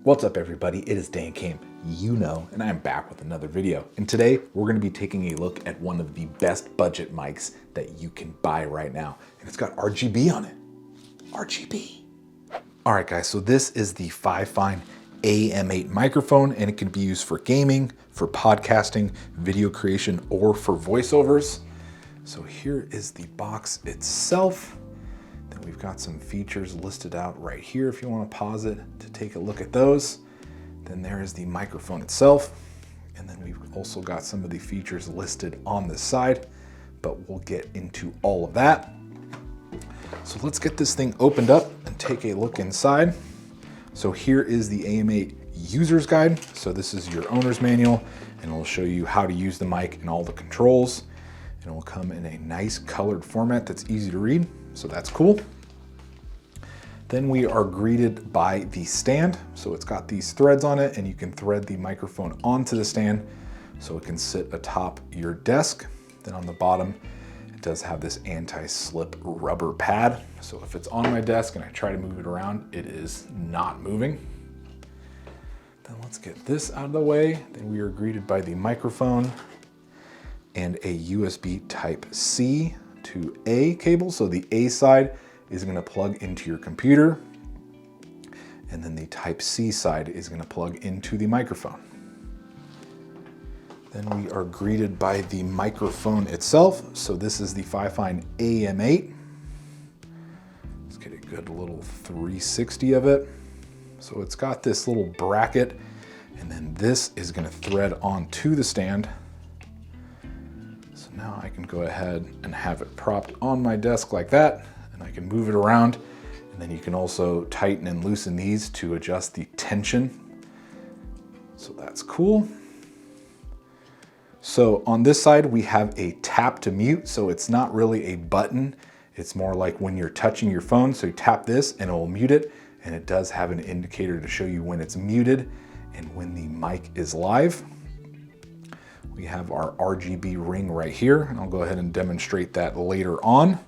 What's up everybody, it is Dancam, and I'm back with another video. And today we're gonna be taking a look at one of the best budget mics that you can buy right now. And it's got RGB on it, RGB. All right guys, so this is the FiFine AM8 microphone and it can be used for gaming, for podcasting, video creation, or for voiceovers. So here is the box itself. Then we've got some features listed out right here if you want to pause it to take a look at those. Then there is the microphone itself. And then we've also got some of the features listed on the side, but we'll get into all of that. So let's get this thing opened up and take a look inside. So here is the AM8 user's guide. So this is your owner's manual and it'll show you how to use the mic and all the controls. And it will come in a nice colored format that's easy to read. So that's cool. Then we are greeted by the stand. So it's got these threads on it and you can thread the microphone onto the stand so it can sit atop your desk. Then on the bottom, it does have this anti-slip rubber pad. So if it's on my desk and I try to move it around, it is not moving. Then let's get this out of the way. Then we are greeted by the microphone and a USB Type-C to A cable. So the A side is gonna plug into your computer and then the Type-C side is gonna plug into the microphone. Then we are greeted by the microphone itself. So this is the FiFine AM8. Let's get a good little 360 of it. So it's got this little bracket and then this is gonna thread onto the stand. Now I can go ahead and have it propped on my desk like that, and I can move it around. And then you can also tighten and loosen these to adjust the tension. So that's cool. So on this side, we have a tap to mute. So it's not really a button. It's more like when you're touching your phone. So you tap this and it will mute it. And it does have an indicator to show you when it's muted and when the mic is live. We have our RGB ring right here, and I'll go ahead and demonstrate that later on.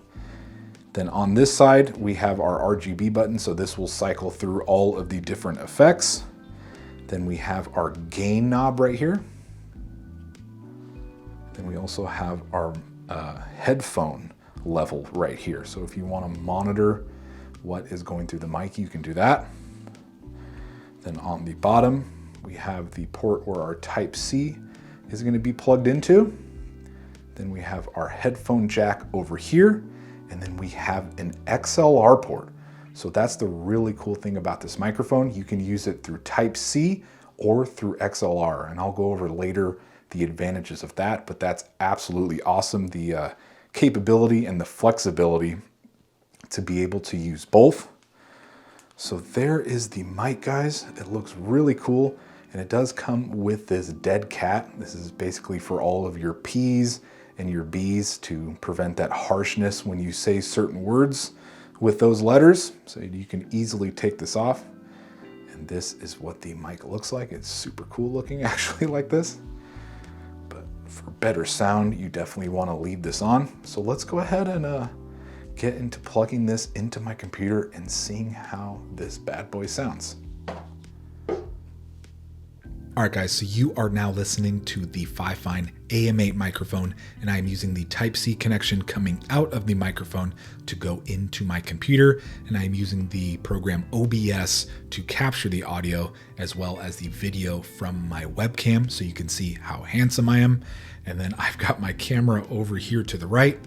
Then on this side, we have our RGB button, so this will cycle through all of the different effects. Then we have our gain knob right here. Then we also have our headphone level right here. So if you want to monitor what is going through the mic, you can do that. Then on the bottom, we have the port where our Type-C is going to be plugged into. Then we have our headphone jack over here, and then we have an XLR port. So that's the really cool thing about this microphone. You can use it through Type-C or through XLR, and I'll go over later the advantages of that, but that's absolutely awesome. The capability and the flexibility to be able to use both. So there is the mic, guys. It looks really cool. And it does come with this dead cat. This is basically for all of your P's and your B's to prevent that harshness when you say certain words with those letters. So you can easily take this off. And this is what the mic looks like. It's super cool looking actually like this. But for better sound, you definitely want to leave this on. So let's go ahead and get into plugging this into my computer and seeing how this bad boy sounds. All right guys, so you are now listening to the FiFine AM8 microphone and I'm using the Type-C connection coming out of the microphone to go into my computer, and I'm using the program OBS to capture the audio as well as the video from my webcam so you can see how handsome I am. And then I've got my camera over here to the right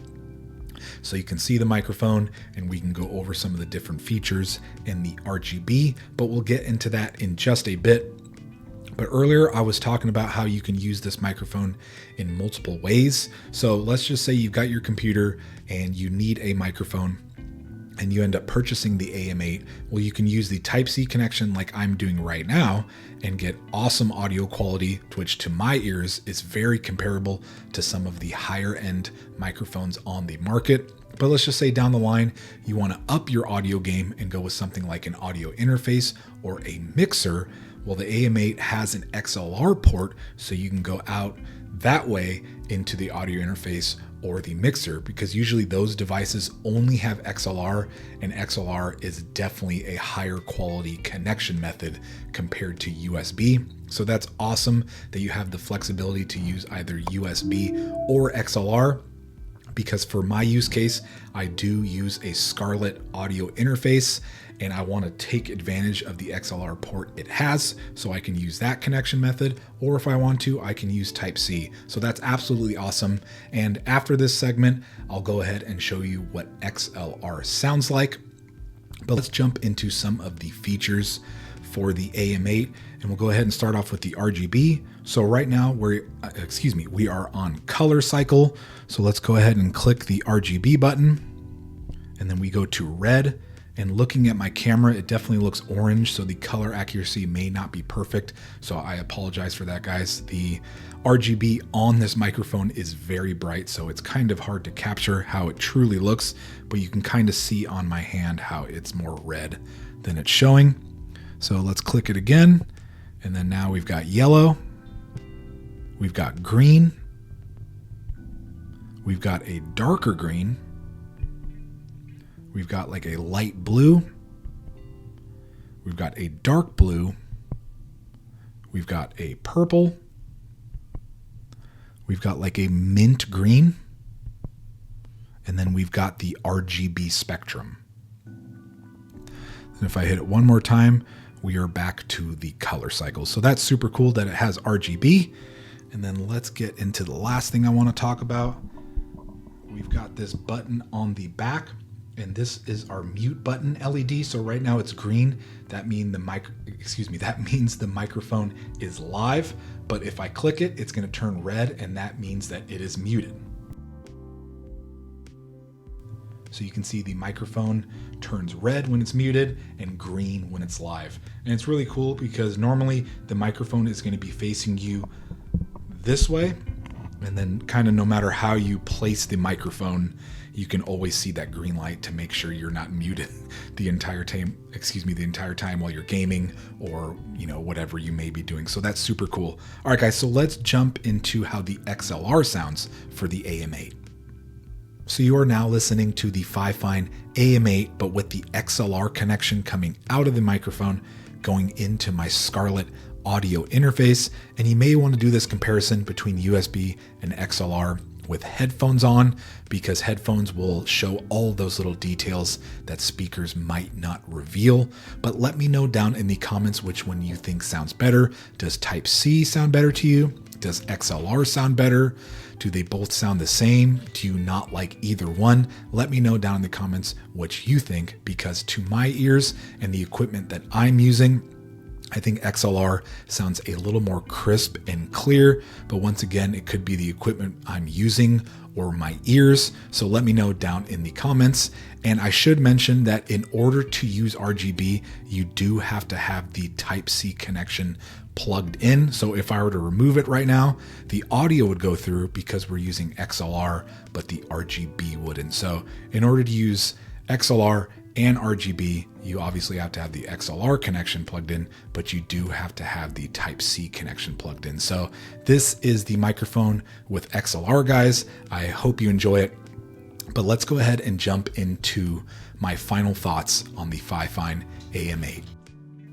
so you can see the microphone and we can go over some of the different features and the RGB, but we'll get into that in just a bit. But earlier I was talking about how you can use this microphone in multiple ways. So let's just say you've got your computer and you need a microphone and you end up purchasing the AM8. Well, you can use the Type-C connection like I'm doing right now and get awesome audio quality, which to my ears is very comparable to some of the higher end microphones on the market. But let's just say down the line, you want to up your audio game and go with something like an audio interface or a mixer. Well, the AM8 has an XLR port, so you can go out that way into the audio interface or the Mixer, because usually those devices only have XLR, and XLR is definitely a higher quality connection method compared to USB. So that's awesome that you have the flexibility to use either USB or XLR, because for my use case, I do use a Scarlett audio interface and I want to take advantage of the XLR port it has, so I can use that connection method, or if I want to, I can use Type-C. So that's absolutely awesome. And after this segment, I'll go ahead and show you what XLR sounds like. But let's jump into some of the features for the AM8, and we'll go ahead and start off with the RGB. So right now we are on color cycle. So let's go ahead and click the RGB button, and then we go to red. And looking at my camera, it definitely looks orange, so the color accuracy may not be perfect. So I apologize for that, guys. The RGB on this microphone is very bright, so it's kind of hard to capture how it truly looks, but you can kind of see on my hand how it's more red than it's showing. So let's click it again. And then now we've got yellow, we've got green, we've got a darker green, we've got like a light blue, we've got a dark blue, we've got a purple, we've got like a mint green, and then we've got the RGB spectrum. And if I hit it one more time, we are back to the color cycle. So that's super cool that it has RGB. And then let's get into the last thing I want to talk about. We've got this button on the back, and this is our mute button LED. So right now it's green. That means the microphone is live. But if I click it, it's going to turn red, and that means that it is muted. So you can see the microphone turns red when it's muted and green when it's live. And it's really cool because normally the microphone is going to be facing you this way. And then kind of no matter how you place the microphone, you can always see that green light to make sure you're not muted the entire time while you're gaming or, whatever you may be doing. So that's super cool. All right, guys, so let's jump into how the XLR sounds for the AM8. So you are now listening to the FiFine AM8, but with the XLR connection coming out of the microphone, going into my Scarlett audio interface. And you may want to do this comparison between USB and XLR with headphones on, because headphones will show all those little details that speakers might not reveal. But let me know down in the comments which one you think sounds better. Does Type-C sound better to you? Does XLR sound better? Do they both sound the same? Do you not like either one? Let me know down in the comments what you think, because to my ears and the equipment that I'm using, I think XLR sounds a little more crisp and clear, but once again, it could be the equipment I'm using or my ears. So let me know down in the comments. And I should mention that in order to use RGB, you do have to have the Type-C connection plugged in. So if I were to remove it right now, the audio would go through because we're using XLR, but the RGB wouldn't. So in order to use XLR and RGB, you obviously have to have the XLR connection plugged in, but you do have to have the Type-C connection plugged in. So this is the microphone with XLR, guys. I hope you enjoy it, but let's go ahead and jump into my final thoughts on the FiFine AM8.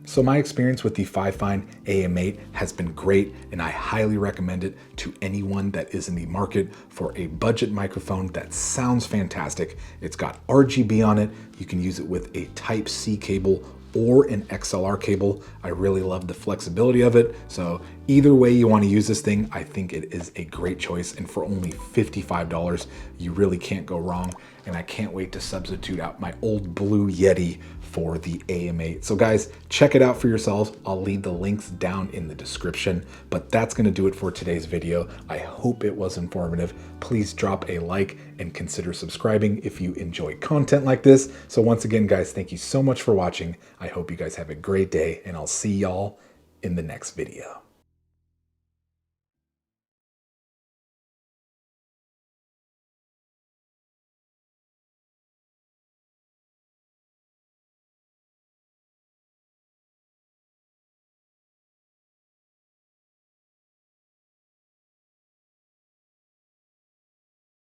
So my experience with the FiFine AM8 has been great, and I highly recommend it to anyone that is in the market for a budget microphone that sounds fantastic. It's got RGB on it. You can use it with a Type-C cable or an XLR cable. I really love the flexibility of it. So either way you want to use this thing, I think it is a great choice. And for only $55, you really can't go wrong. And I can't wait to substitute out my old Blue Yeti for the AM8. So guys, check it out for yourselves. I'll leave the links down in the description, but that's gonna do it for today's video. I hope it was informative. Please drop a like and consider subscribing if you enjoy content like this. So once again, guys, thank you so much for watching. I hope you guys have a great day, and I'll see y'all in the next video.